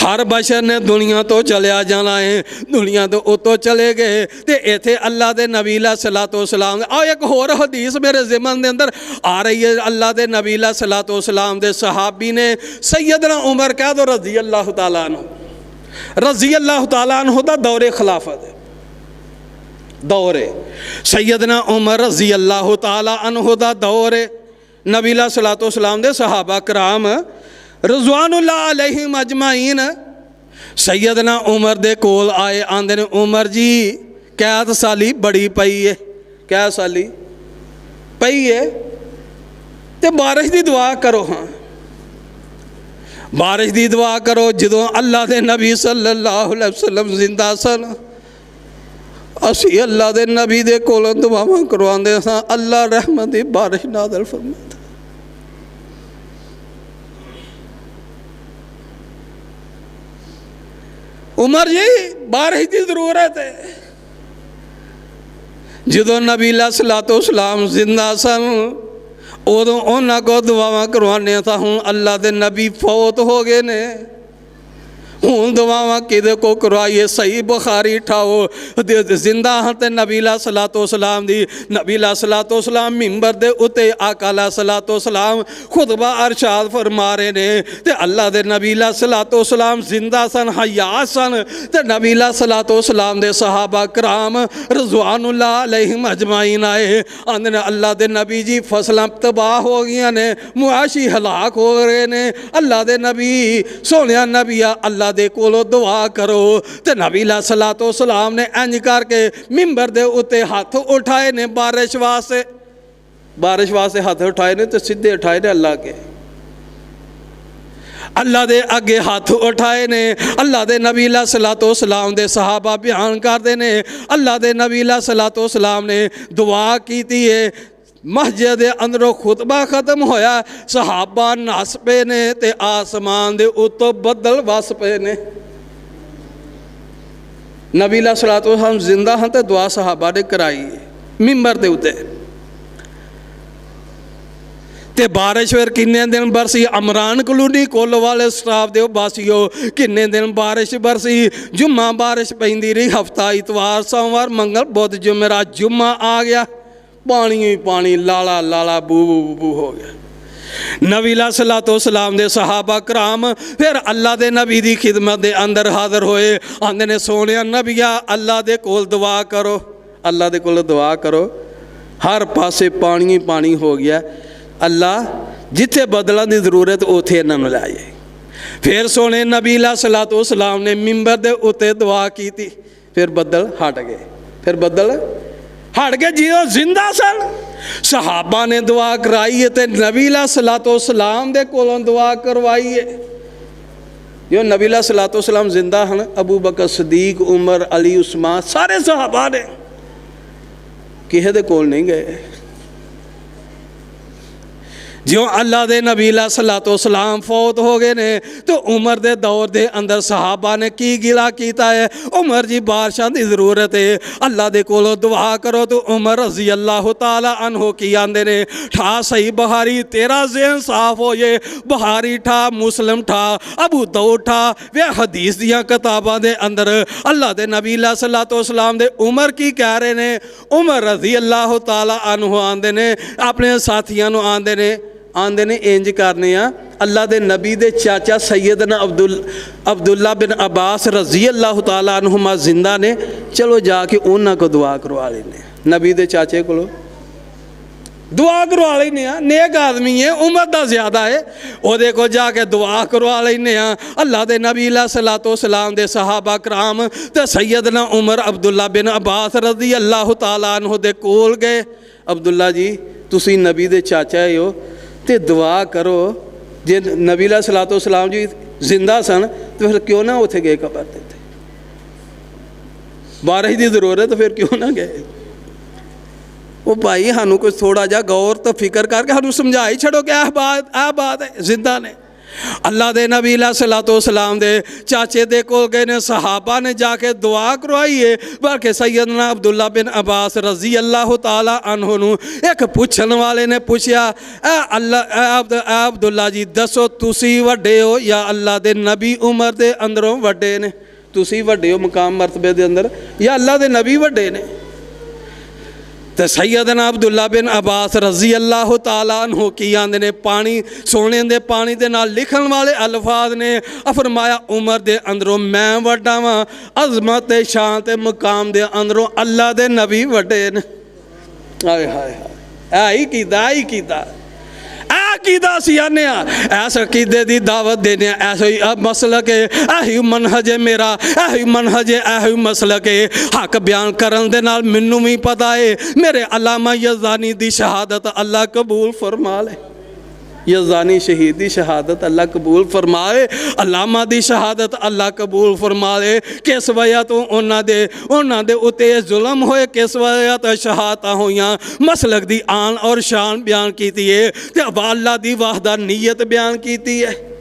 हर बशर ने दुनिया तो चलिया जाना है, दुनिया तो उतो चले गए। तो इत्थे अल्लाह के नबी सलातो सलाम एक होर हदीस मेरे ज़िमन के अंदर आ रही है। अल्लाह के नबी सलातो सलाम के सहाबी ने सैयदना उमर कह दो रज़ी अल्लाह तआला अन्हु, रज़ी अल्लाह तआला अन्हु दा दौरे खिलाफत है, दौरे सैयदना उमर रज़ी अल्लाह तआला अन्हु दा दौरे। नबी सलातो सलाम के सहाबा कराम रज़वानुल्लाह अलैहिम अजमाइन सैयदना उमर दे कोल आए, आंदे ने उमर जी कैद साली बड़ी पई है, कैद साली पई है ते बारिश की दुआ करो। हाँ बारिश की दुआ करो। जदों अल्लाह के नबी सल्लल्लाहु अलैहि वसल्लम जिंदा सन, असी अल्लाह के नबी दे कोलों दुआवां करवांदे सां, अल्लाह रहमत दी बारिश नाज़िल फरमाता। उमर जी बारिश की जरूरत है। जो नबी सलातो सलाम जिंदा सन उदों उन्होंने को दुआवां करवाने था। हूँ अल्लाह के नबी फौत हो गए ने, हूँ दुआवां किदे को करवाइए? सही बुखारी ठाओ जिंदा हाँ तो नबी सलातो सलाम दी। नबी सलातो सलाम मिंबर दे उते आका सलातो सलाम खुतबा अरशाद फरमा रहे ने। ते अल्लाह दे नबी सलातो सलाम जिंदा सन, हयात सन। ते नबी सलातो सलाम दे सहाबा कराम रज़वानुल्लाह अलैहिम अजमाइन आए, आंदे ने अल्लाह दे नबी जी फसलां तबाह हो गई ने, मुआशी हलाक हो रहे ने, अल्लाह दे नबी सोनिया नबिया अल्लाह दे कोलो दुआ करो। ते नबी सलातो सलाम ने इंज करके मिंबर दे उत्ते हाथ उठाए ने बारिश वास्ते, बारिश वास्ते हाथ उठाए ने, तो सीधे उठाए ने अल्लाह के, अल्लाह दे अगे हाथ उठाए ने। अल्लाह दे नबी सलातो सलाम दे सहाबा बयान करते ने, अल्लाह दे नबी सलातो सलाम ने दुआ की है। मस्जिद के अंदरों खुतबा खत्म होया, सहाबा नस पे ने ते आसमान दे उत्तों बदल वस पे ने। नबी सलातो सलाम जिंदा हाँ तो दुआ सहाबा ने कराई मिंबर के उत्ते। ते बारिश फिर किन्ने दिन बरसी? अमरान कलोनी कोल वाले स्टाफ दे बासियो किन्ने दिन बारिश बरसी? जुम्मा बारिश पैंदी रही, हफ्ता इतवार सोमवार मंगल बुध जुमेरात जुम्मा आ गया, पानी ही पानी, लाला लाला बू बू बू हो गया। नबी सलातो सलाम दे सहाबा कराम फिर अल्लाह दे नबी दी खिदमत दे अंदर हाज़र होए, आंदे ने सोनिया नबिया अल्लाह दे कोल दुआ करो, अल्लाह दे कोल दुआ करो। हर पासे पानी ही पानी हो गया। अल्लाह जिथे बदलों की जरूरत उथे इन्होंने लाए। फिर सोने नबी सलातो सलाम ने मिंबर दे उत्ते दुआ की, फिर बदल हट गए, फिर बदल हट गए। जियो जिंदा सन सहाबा ने दुआ कराई है, तो नबी सलातो सलाम दे कोलों दुआ करवाई है। जो नबी सलातो सलाम जिंदा हैं, अबू बकर सदीक उमर अली उस्मान सारे सहाबा ने किसी दे कोल नहीं गए। ਜਿਉਂ ਅੱਲਾ ਦੇ ਨਬੀ अलैहिस्सलातो सलाम फौत हो गए ने तो उमर दे दौर दे अंदर सहाबा ने की गिला किया है, उमर जी बादशाह की ज़रूरत है, अल्लाह दे कोलों दुआ करो। तो उमर रज़ी अल्लाह तआला अन्हो की आंदे ने, ठा सही बुखारी तेरा ज़हन साफ हो ये, बुखारी ठा, मुस्लिम ठा, अबू दाऊद ठा, वे हदीस दियां किताबां दे अंदर अल्लाह दे नबी अलैहिस्सलातो सलाम दे उमर की कह रहे ने। उमर रज़ी अल्लाह तआला अन्हो आंदे ने अपने साथियों नूं आंदे ने इंज करने आ, अल्लाह दे नबी दे चाचा सैयदना अब्दुल्ला बिन अब्बास रज़ी अल्लाह तआला अन्हुमा जिंदा ने, चलो जाके उन्हां को दुआ करवा लेने, नबी दे चाचे को दुआ करवा लेने आ, नेक आदमी है, उम्र दा ज़्यादा है, ओहदे को जाके दुआ करवा लेने आ। अल्लाह दे नबी अलैहिस्सलातो सलाम दे सहाबा कराम ते सैयदना उमर अब्दुल्ला बिन अब्बास रज़ी अल्लाह तआला अन्हु दे कोल गए, अब्दुल्ला जी तुसी नबी दे चाचा हो ते दुआ करो, जे नबी अलैहिस्सलातो सलाम जी जिंदा सन तो फिर क्यों ना उत्थे गए कबर ते, बारिश की जरूरत तो फिर क्यों ना गए। वो भाई सानू कुछ थोड़ा जा गौर तो फिक्र करके सानू समझा ही छड़ो कि यह बात है, जिंदा ने। अल्लाह दे नबी अलैहिस्सलातो सलाम दे चाचे दे कोल गए ने, सहाबा ने जाके दुआ करवाई है, बल्कि सैयदना अब्दुल्ला बिन अब्बास रज़ी अल्लाह तआला अन्हु नूं एक पुछण वाले ने पूछया, अब्दुल्ला जी दसो तुसी वड्डे हो या अल्लाह दे नबी उमर दे अंदरों वड्डे ने, तुसी वड्डे हो मकाम मरतबे दे अंदर या अल्लाह दे नबी वड्डे ने। तो सैयदना अब्दुल्ला बिन अब्बास रज़ी अल्लाह तआला अन्हु की आंदे ने, पानी सोने दे पानी दे नाल लिखण वाले अल्फाज ने, फरमाया उमर दे अंदरों मैं वड्डा वां, अज़मत ते शान ते मकाम दे अंदरों अल्लाह दे नबी वड्डे ने। हाय हाय हाय, ही कीता अकीदा असीं आने ऐस अकीदे की दावत देने, ऐसा ही मसलक है, यही मनहज है मेरा, यही मनहज है, यही मसलक है। हक बयान करन दे नाल मैनू भी पता है, मेरे अल्लामा यज़दानी दी शहादत अल्लाह कबूल फरमा ले, यज़दानी शहीद की शहादत अल्लाह कबूल फरमाए, अल्लामा दी शहादत अल्लाह कबूल फरमाए। किस वजह तो उन्हां दे उत्ते जुल्म होए, किस वजह तो शहादत होइयां, मसलक दी आन और शान बयान की है, ते अल्लाह दी वहदानियत बयान की है।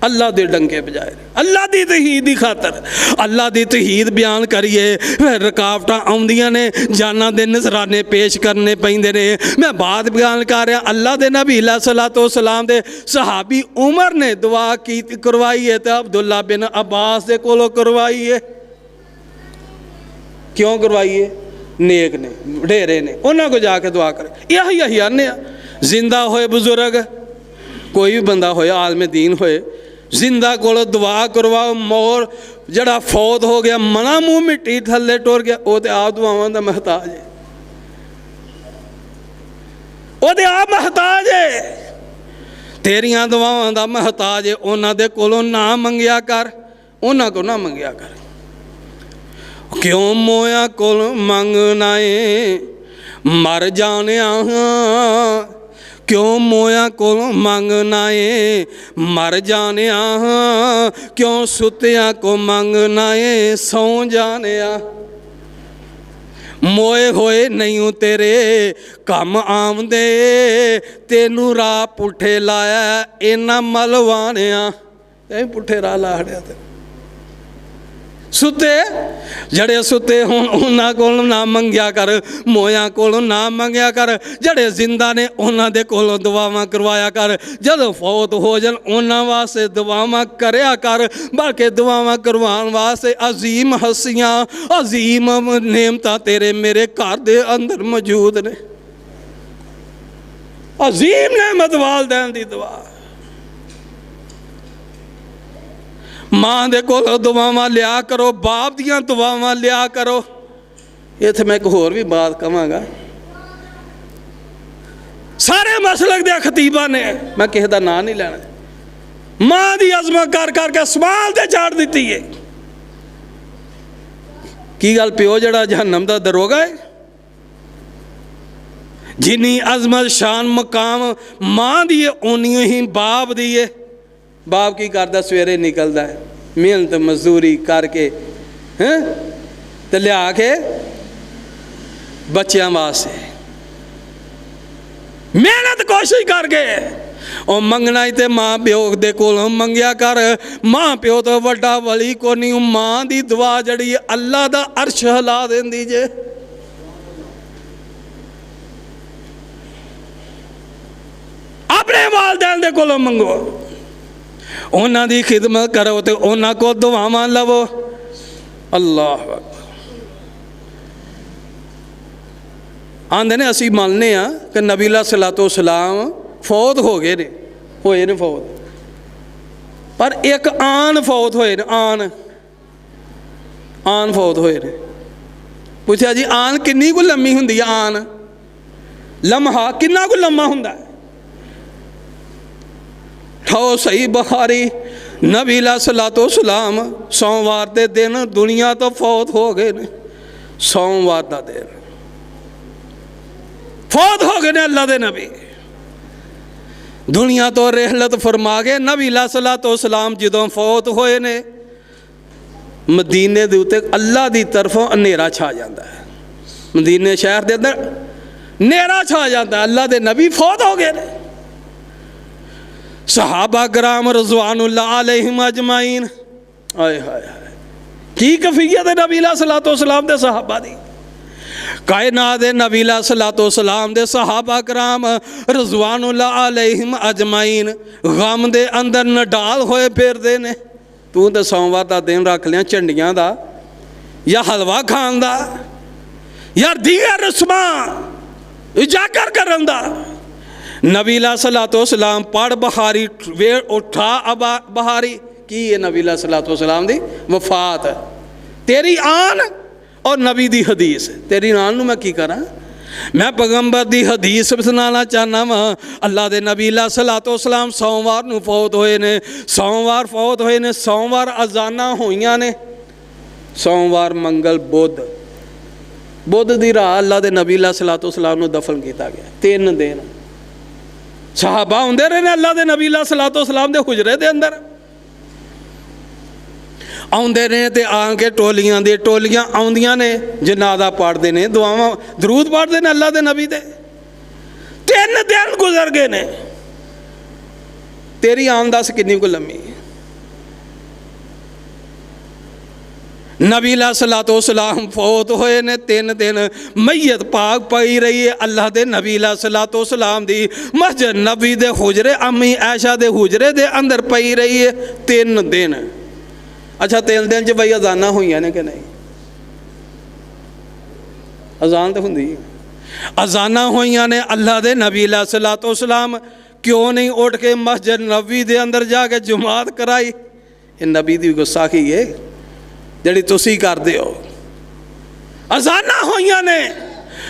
अल्लाह दे डंके बजाए, अल्लाह दी तहीद की खातर अल्लाह दी तहीद बयान करिए, फिर रुकावट आउंदियां ने, जाना दे नजराने पेश करने पैंदे ने। मैं बात बयान कर रहा, अल्लाह दे नबी अलैहिस्सलातो सलाम दे सहाबी उमर ने दुआ की करवाई है, तो अब्दुल्ला बिन अब्बास दे कोलों करवाई है। क्यों करवाई है? नेक ने, वडेरे ने, उन्होंने को जाके दुआ करे। यही आने जिंदा होए बुजुर्ग, कोई भी बंदा होए, आलम दीन होए, जिंदा को दुआ करवाओ। मोर जड़ा फौत हो गया, मना मूँह मिट्टी थले टुर गया, वो तो आप दुआवां दा महताज है, वो तो आप महताज है, तेरियां दुआवां दा महताज है। उन्हां दे कोलों ना मंगिया कर, उन्हां को ना मंगिया कर। क्यों मोया कोल मंगना है मर जाने, क्यों मोया को मंगना है मर जाने, क्यों सुतिया को मंगना है सौ जाने। मोए होए नहीं तेरे कम आमदे, तेनू राह पुठे लाया इन्ना मलवाने, पुठे राह ला हड़िया ते सुते जड़े सुते हों उन्हां कोलों ना मंगिया कर, मोया कोलों ना मंगिया कर, जड़े जिंदा ने उन्हां दे कोलों दुआवां करवाया कर, जदों फौत हो जान उन्हां वास्ते दुआवां करया कर, बल्कि दुआवां करवाउण वास्ते अजीम हस्तियां अजीम नेमतां तेरे मेरे घर दे अंदर मौजूद ने। अजीम नेमत वालदैन दी दुआ, माँ दे कोल दुआवां लिया करो, बाप दियां दुआवां लिया करो। इत्थे मैं एक होर भी बात कहांगा, सारे मसलक दे खतीबा ने, मैं किसी दा नाम नहीं लेना, माँ दी अजमत कर करके सवाल ते चाड़ दी है। की गल प्यो जड़ा जहन्नम दा दरोगा है? जिन्नी अजमत शान मकाम माँ दी है उन्नी ही बाप दी है। बाप की करता सवेरे निकलता है मेहनत मजदूरी करके हैं तो लिया के बच्चों वास्ते, मेहनत कोशिश करके ਉਹ ਮੰਗਣਾ ਹੀ ਤੇ ਮਾਂ ਪਿਓ ਦੇ ਕੋਲੋਂ ਮੰਗਿਆ ਕਰ। ਮਾਂ ਪਿਓ ਤੋਂ ਵੱਡਾ ਵਲੀ ਕੋ ਨਹੀਂ। ਮਾਂ ਦੀ ਦੁਆ ਜਿਹੜੀ ਅੱਲਾ ਦਾ ਅਰਸ਼ ਹਿਲਾ ਦਿੰਦੀ ਜੇ। ਆਪਣੇ ਵਾਲਿदैन ਦੇ ਕੋਲੋਂ ਮੰਗੋ, ਉਹਨਾਂ ਦੀ ਖਿਦਮਤ ਕਰੋ ਤੇ ਉਹਨਾਂ ਕੋਲ ਦੁਆਵਾਂ ਲਵੋ। ਅੱਲਾਹੁ ਅਕਬਰ। ਆਂਦੇ ਨੇ ਅਸੀਂ ਮੰਨਦੇ ਹਾਂ ਕਿ ਨਬੀ अलैहिस्सलातु वस्सलाम फौत हो गए ने, होए ने फौत, पर एक आन फौत होए ने। आन फौत होए ने। पूछा जी आन किन्नी को लम्मी हुंदी है? आन लम्हा किन्ना को लम्मा हुंदा है? ठो सही बुखारी नबी अलैहिस्सलातु वस्सलाम सोमवार के दिन दुनिया तो फौत हो गए ने। सोमवार का दिन फौत हो गए ने अल्लाह के नबी। दुनिया तो रहलत फरमा गए। नबी अलैहिस्सलातु वस्सलाम जदों फौत होए ने, मदीने दे उत्ते अल्लाह की तरफों हनेरा छा जाता है। मदीने शहर के अंदर हनेरा छा जाता है। अल्लाह के नबी फौत हो गए ने। सहाबा कराम रज़वानुल्लाह अलैहिम अजमाइन, आए हाय हाय की कफियत है नबी अलैहिस्सलातु वस्सलाम दे सहाबा दी। कायनात दे नबी अलैहिस्सलातु वस्सलाम दे सहाबा कराम रज़वानुल्लाह अलैहिम अजमाइन गम दे अंदर नडाल होए फिरदे ने। तू तो सोमवार का दिन रख लिया झंडियां दा या हलवा खान दा या दीगर रस्मां उजागर करन दा। नबी अलैहिस्सलातु वस्सलाम पढ़ बहारी वे उठा अबा बहारी की है नबी अलैहिस्सलातु वस्सलाम दी वफात। तेरी आन और नबी दी हदीस, तेरी नाल नूं मैं की करा? मैं पैगंबर दी हदीस सुनाना चाहना वा। अल्लाह दे नबी अलैहिस्सलातु वस्सलाम सोमवार नूं फौत होए ने। सोमवार फौत होए ने। सोमवार अजाना होईयां ने। सोमवार मंगल बुध, बुध दी रात अल्लाह दे नबी अलैहिस्सलातु वस्सलाम नूं दफन किया गया। 3 दिन सहाबा हुंदे रहे ने अल्लाह दे नबी अलैहिस्सलातु वस्सलाम दे हुजरे दे अंदर। आउंदे ने ते आके टोलियां दे टोलियां आउंदियां ने, जनाजा पढ़ते ने, दुआवां दरूद पढ़ते ने अल्लाह दे नबी दे। 3 दिन गुजर गए ने। तेरी आन दस किन्नी को लम्मी? नबी अलैहिस्सलातु वस्सलाम फौत होए ने। 3 दिन मैयत पाक पई रही है अल्लाह दे नबी अलैहिस्सलातु वस्सलाम दी मस्जिद नबी दे हुजरे अम्मी आयशा दे हुजरे दे अंदर पई रही है 3 दिन। अच्छा 3 दिन च बई अजाना हुई ने कि नहीं? अजान तो होंगी। अजाना हुई ने। अल्लाह दे नबी अलैहिस्सलातु वस्सलाम क्यों नहीं उठ के मस्जिद नबी दे अंदर जाके जुमात कराई? ये नबी दी गुस्साखी है जिहड़ी तुसी करदे हो। अजाना हुई ने।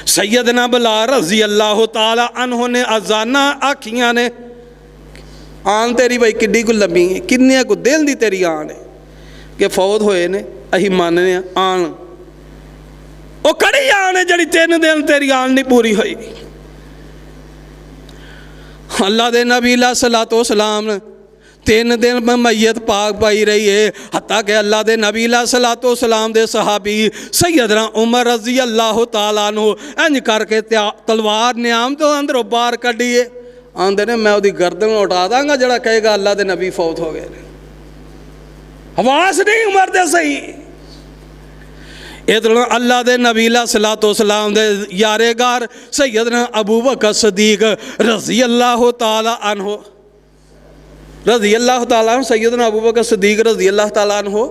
सैयदना बिलाल रज़ी अल्लाह तआला अन्हु ने अजाना आखियां ने। आन तेरी बई किड्डी को लम्मी है, किन्ने को दिल दी तेरी आन है कि फौत होए ने। असीं मानने आन वो कड़ी आन है जिहड़ी 3 दिन तेरी आन नहीं पूरी हुई। अल्लाह दे नबी अलैहिस्सलातु वस्सलाम 3 दिन में मैयत पाक पाई रही है। हत्ता कि अल्लाह दे नबी अलैहिस्सलातु वस्सलाम दे सहाबी सैयदना उमर रज़ी अल्लाह तआला अन्हु इंज करके तलवार न्याम तो अंदरों बाहर कढ़ी है। आंदे ने मैं उहदी गर्दन उठा दांगा जिहड़ा कहेगा अल्लाह दे नबी फौत हो गए। हवास नहीं उमर दे सही। इधर अल्लाह दे नबी अलैहिस्सलातु वस्सलाम दे यारेगार सैयदना अबू बकर सदीक रज़ी अल्लाह तआला अन्हु सैयदना अबू बकर सदीक रज़ी अल्लाह तआला अन्हु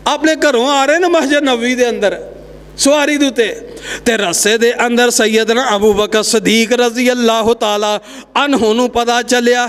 अपने घरों आ रहे ने मस्जिद नबी दे अंदर सवारी दे उत्ते ते रस्से दे अंदर सैयदना अबू बकर सदीक रज़ी अल्लाह तआला अन्हु नूं पता चलिया